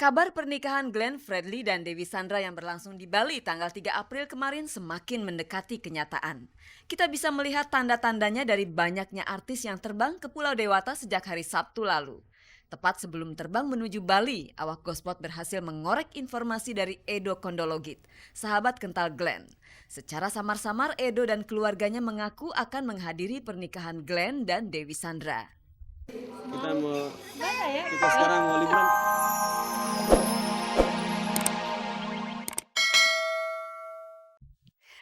Kabar pernikahan Glenn Fredly dan Dewi Sandra yang berlangsung di Bali tanggal 3 April kemarin semakin mendekati kenyataan. Kita bisa melihat tanda-tandanya dari banyaknya artis yang terbang ke Pulau Dewata sejak hari Sabtu lalu. Tepat sebelum terbang menuju Bali, awak Gospot berhasil mengorek informasi dari Edo Kondologit, sahabat kental Glenn. Secara samar-samar Edo dan keluarganya mengaku akan menghadiri pernikahan Glenn dan Dewi Sandra. Kita sekarang mau liburan.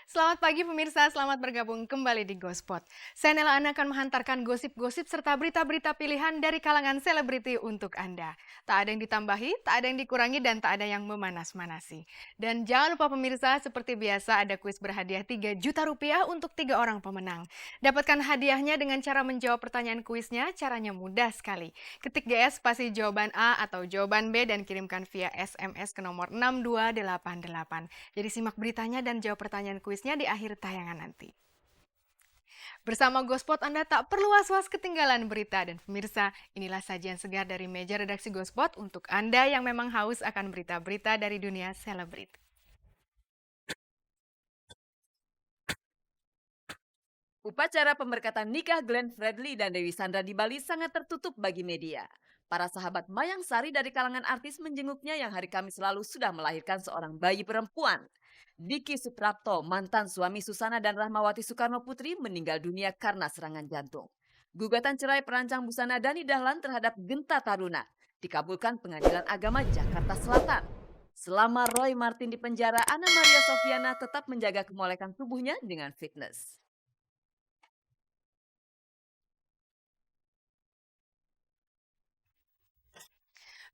Selamat pagi pemirsa, selamat bergabung kembali di Gospot. Saya Nela Ana akan menghantarkan gosip-gosip serta berita-berita pilihan dari kalangan selebriti untuk Anda. Tak ada yang ditambahi, tak ada yang dikurangi, dan tak ada yang memanas-manasi. Dan jangan lupa pemirsa, seperti biasa ada kuis berhadiah 3 juta rupiah untuk 3 orang pemenang. Dapatkan hadiahnya dengan cara menjawab pertanyaan kuisnya, caranya mudah sekali. Ketik GS spasi jawaban A atau jawaban B dan kirimkan via SMS ke nomor 6288. Jadi simak beritanya dan jawab pertanyaan kuisnya di akhir tayangan nanti. Bersama Gospot Anda tak perlu was-was ketinggalan berita, dan pemirsa, inilah sajian segar dari meja redaksi Gospot untuk Anda yang memang haus akan berita-berita dari dunia selebriti. Upacara pemberkatan nikah Glenn Fredly dan Dewi Sandra di Bali sangat tertutup bagi media. Para sahabat Mayang Sari dari kalangan artis menjenguknya yang hari Kamis lalu sudah melahirkan seorang bayi perempuan. Diki Suprapto, mantan suami Susana dan Rahmawati Soekarno Putri, meninggal dunia karena serangan jantung. Gugatan cerai perancang busana Dani Dahlan terhadap Genta Taruna dikabulkan Pengadilan Agama Jakarta Selatan. Selama Roy Martin di penjara, Anna Maria Sofiana tetap menjaga kemolekan tubuhnya dengan fitness.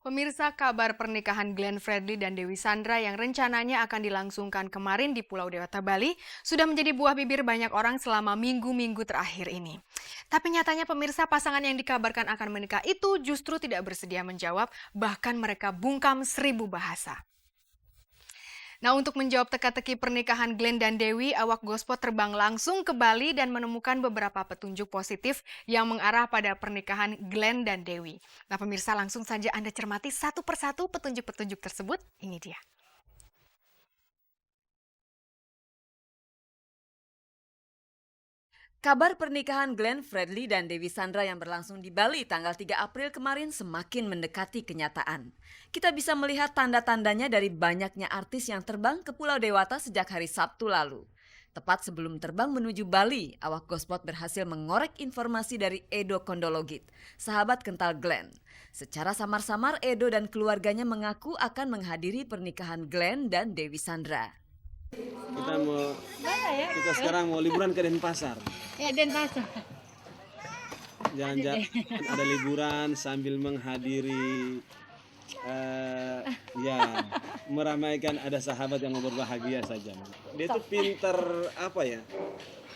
Pemirsa, kabar pernikahan Glenn Fredly dan Dewi Sandra yang rencananya akan dilangsungkan kemarin di Pulau Dewata, Bali sudah menjadi buah bibir banyak orang selama minggu-minggu terakhir ini. Tapi nyatanya pemirsa, pasangan yang dikabarkan akan menikah itu justru tidak bersedia menjawab, bahkan mereka bungkam 1000 bahasa. Nah, untuk menjawab teka-teki pernikahan Glenn dan Dewi, awak Gospot terbang langsung ke Bali dan menemukan beberapa petunjuk positif yang mengarah pada pernikahan Glenn dan Dewi. Nah, pemirsa, langsung saja Anda cermati satu persatu petunjuk-petunjuk tersebut. Ini dia. Kabar pernikahan Glenn Fredly dan Dewi Sandra yang berlangsung di Bali tanggal 3 April kemarin semakin mendekati kenyataan. Kita bisa melihat tanda-tandanya dari banyaknya artis yang terbang ke Pulau Dewata sejak hari Sabtu lalu. Tepat sebelum terbang menuju Bali, awak Gospot berhasil mengorek informasi dari Edo Kondologit, sahabat kental Glenn. Secara samar-samar Edo dan keluarganya mengaku akan menghadiri pernikahan Glenn dan Dewi Sandra. Kita sekarang mau liburan ke Denpasar. Ya, Denpasar. Jalan-jalan ada liburan sambil menghadiri meramaikan ada sahabat yang mau berbahagia saja. Dia tuh pintar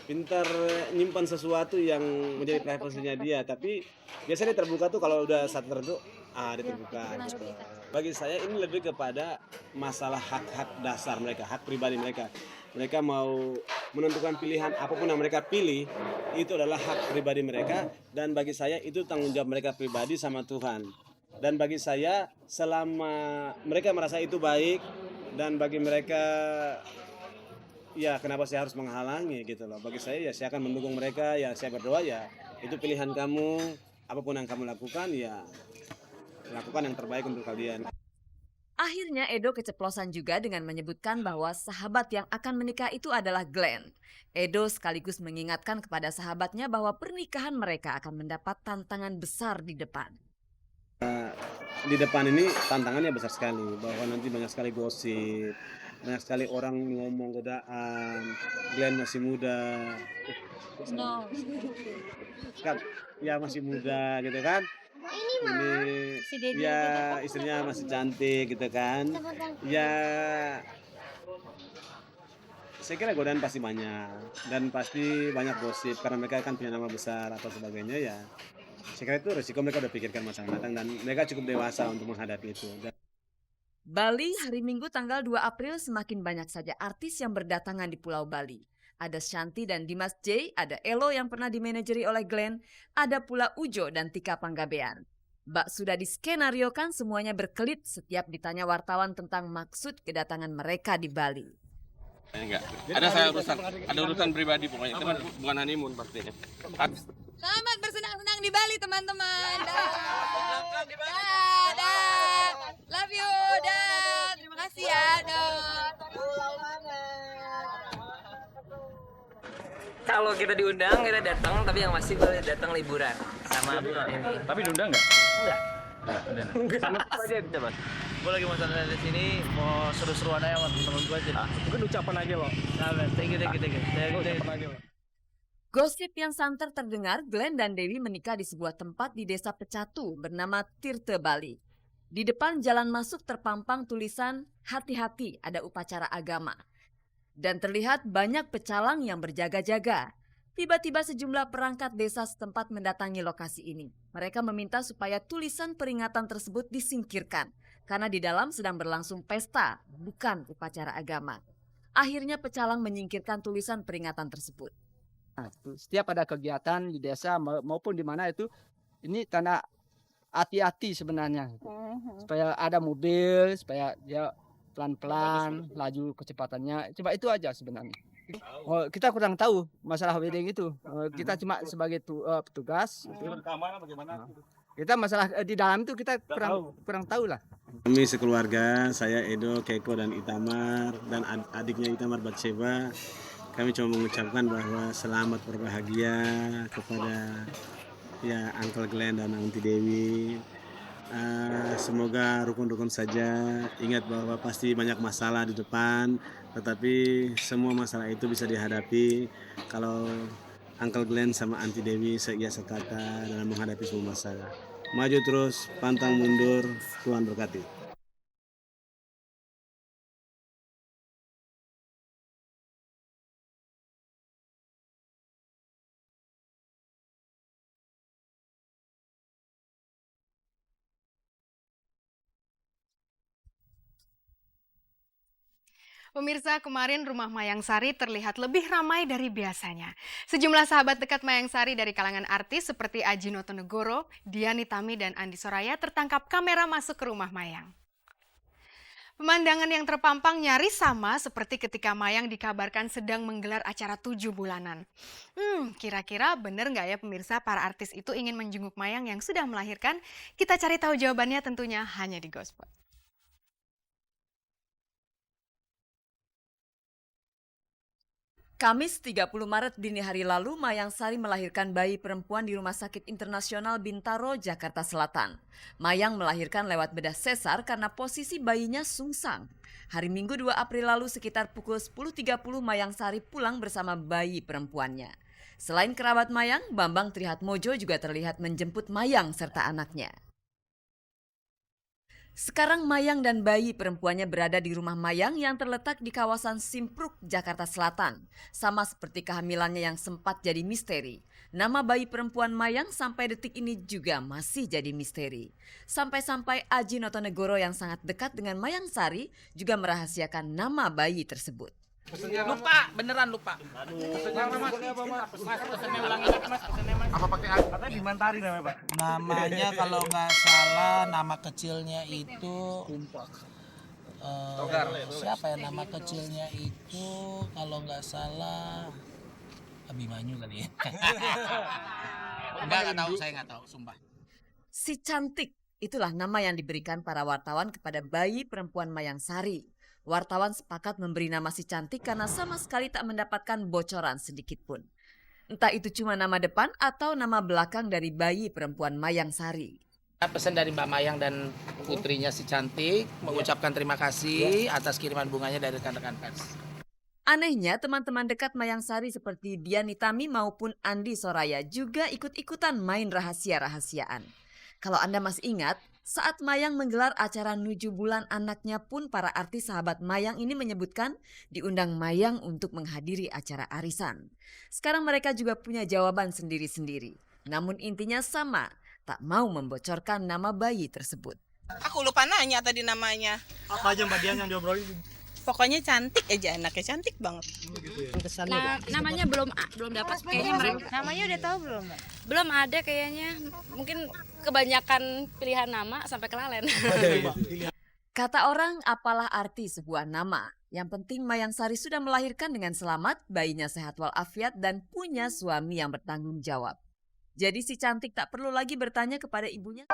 pintar nyimpan sesuatu yang menjadi privasinya dia, tapi biasanya dia terbuka tuh kalau udah saat tertentu dia terbuka gitu. Bagi saya ini lebih kepada masalah hak-hak dasar mereka, hak pribadi mereka. Mereka mau menentukan pilihan apapun yang mereka pilih, itu adalah hak pribadi mereka, dan bagi saya itu tanggung jawab mereka pribadi sama Tuhan. Dan bagi saya selama mereka merasa itu baik, dan bagi mereka ya kenapa saya harus menghalangi gitu loh. Bagi saya ya saya akan mendukung mereka, ya saya berdoa ya itu pilihan kamu, apapun yang kamu lakukan ya lakukan yang terbaik untuk kalian. Akhirnya Edo keceplosan juga dengan menyebutkan bahwa sahabat yang akan menikah itu adalah Glenn. Edo sekaligus mengingatkan kepada sahabatnya bahwa pernikahan mereka akan mendapat tantangan besar di depan. Di depan ini tantangannya besar sekali, bahwa nanti banyak sekali gosip, banyak sekali orang ngomong godaan, Glenn masih muda, No. kan? Ya masih muda gitu kan. Ini Si Dedi ya istrinya masih cantik gitu kan. Ya saya kira godaan pasti banyak dan pasti banyak gosip karena mereka kan punya nama besar atau sebagainya ya. Saya kira itu resiko mereka udah pikirkan matang-matang dan mereka cukup dewasa untuk menghadapi itu. Bali hari Minggu tanggal 2 April semakin banyak saja artis yang berdatangan di Pulau Bali. Ada Shanti dan Dimas J, ada Elo yang pernah dimanajeri oleh Glenn, ada pula Ujo dan Tika Panggabean. Bak sudah diskenariokan semuanya berkelit setiap ditanya wartawan tentang maksud kedatangan mereka di Bali. Enggak. Ada urusan pribadi pokoknya. Itu bukan honeymoon pastinya. Selamat bersenang-senang di Bali teman-teman. Love you. Terima kasih ya. Kalau kita diundang, kita datang, tapi yang masih boleh datang liburan sama ini. Tapi diundang nggak? Enggak. Sama aja kita, Mas. Gue lagi mau santai di sini, mau seru-seruan aja sama temen gue aja. Mungkin ucapan aja loh. Nah, thank you. Ucapan aja loh. Gosip yang santer terdengar, Glenn dan Dewi menikah di sebuah tempat di desa Pecatu bernama Tirte, Bali. Di depan jalan masuk terpampang tulisan, hati-hati ada upacara agama. Dan terlihat banyak pecalang yang berjaga-jaga. Tiba-tiba sejumlah perangkat desa setempat mendatangi lokasi ini. Mereka meminta supaya tulisan peringatan tersebut disingkirkan. Karena di dalam sedang berlangsung pesta, bukan upacara agama. Akhirnya pecalang menyingkirkan tulisan peringatan tersebut. Setiap ada kegiatan di desa maupun di mana itu, ini tanda hati-hati sebenarnya. Supaya ada mobil, supaya dia pelan-pelan laju kecepatannya. Coba itu aja sebenarnya. Kita kurang tahu masalah wedding itu. Kita cuma sebagai petugas. Keamanan bagaimana? Kita masalah di dalam itu kita kurang tahu lah. Kami sekeluarga, saya Edo, Keiko dan Itamar dan adiknya Itamar Batseba. Kami cuma mengucapkan bahwa selamat berbahagia kepada ya Uncle Glenn dan Auntie Dewi. Semoga rukun-rukun saja. Ingat bahwa pasti banyak masalah di depan, tetapi semua masalah itu bisa dihadapi kalau Uncle Glenn sama Auntie Dewi seiya sekata dalam menghadapi semua masalah. Maju terus, pantang mundur, Tuhan berkati. Pemirsa, kemarin rumah Mayang Sari terlihat lebih ramai dari biasanya. Sejumlah sahabat dekat Mayang Sari dari kalangan artis seperti Aji Notonegoro, Dian Nitami, dan Andi Soraya tertangkap kamera masuk ke rumah Mayang. Pemandangan yang terpampang nyaris sama seperti ketika Mayang dikabarkan sedang menggelar acara 7 bulanan. Kira-kira bener nggak ya pemirsa para artis itu ingin menjenguk Mayang yang sudah melahirkan? Kita cari tahu jawabannya tentunya hanya di Gospot. Kamis 30 Maret dini hari lalu, Mayang Sari melahirkan bayi perempuan di Rumah Sakit Internasional Bintaro, Jakarta Selatan. Mayang melahirkan lewat bedah sesar karena posisi bayinya sungsang. Hari Minggu 2 April lalu sekitar pukul 10.30 Mayang Sari pulang bersama bayi perempuannya. Selain kerabat Mayang, Bambang Trihatmojo juga terlihat menjemput Mayang serta anaknya. Sekarang Mayang dan bayi perempuannya berada di rumah Mayang yang terletak di kawasan Simpruk, Jakarta Selatan. Sama seperti kehamilannya yang sempat jadi misteri. Nama bayi perempuan Mayang sampai detik ini juga masih jadi misteri. Sampai-sampai Aji Notonegoro yang sangat dekat dengan Mayang Sari juga merahasiakan nama bayi tersebut. Lupa, beneran lupa. Namanya kalau nggak salah nama kecilnya itu siapa ya nama kecilnya itu kalau nggak salah Abimanyu kali ya. Nggak tahu, saya nggak tahu, sumpah. Si Cantik, itulah nama yang diberikan para wartawan kepada bayi perempuan Mayang Sari. Wartawan sepakat memberi nama si Cantik karena sama sekali tak mendapatkan bocoran sedikit pun. Entah itu cuma nama depan atau nama belakang dari bayi perempuan Mayang Sari. Pesan dari Mbak Mayang dan putrinya si Cantik mengucapkan terima kasih atas kiriman bunganya dari rekan-rekan pers. Anehnya teman-teman dekat Mayang Sari seperti Dian Nitami maupun Andi Soraya juga ikut-ikutan main rahasia-rahasiaan. Kalau Anda masih ingat, saat Mayang menggelar acara 7 bulan anaknya pun para artis sahabat Mayang ini menyebutkan diundang Mayang untuk menghadiri acara arisan. Sekarang mereka juga punya jawaban sendiri-sendiri. Namun intinya sama, tak mau membocorkan nama bayi tersebut. Aku lupa nanya tadi namanya. Apa aja Mbak Dian yang diobrolin? pokoknya cantik aja anaknya, cantik banget. Nah, namanya belum dapat kayaknya mereka. Namanya udah tahu belum, Mbak? Belum ada kayaknya. Mungkin kebanyakan pilihan nama sampai kelalen. Kata orang, apalah arti sebuah nama? Yang penting Mayang Sari sudah melahirkan dengan selamat, bayinya sehat walafiat dan punya suami yang bertanggung jawab. Jadi si cantik tak perlu lagi bertanya kepada ibunya.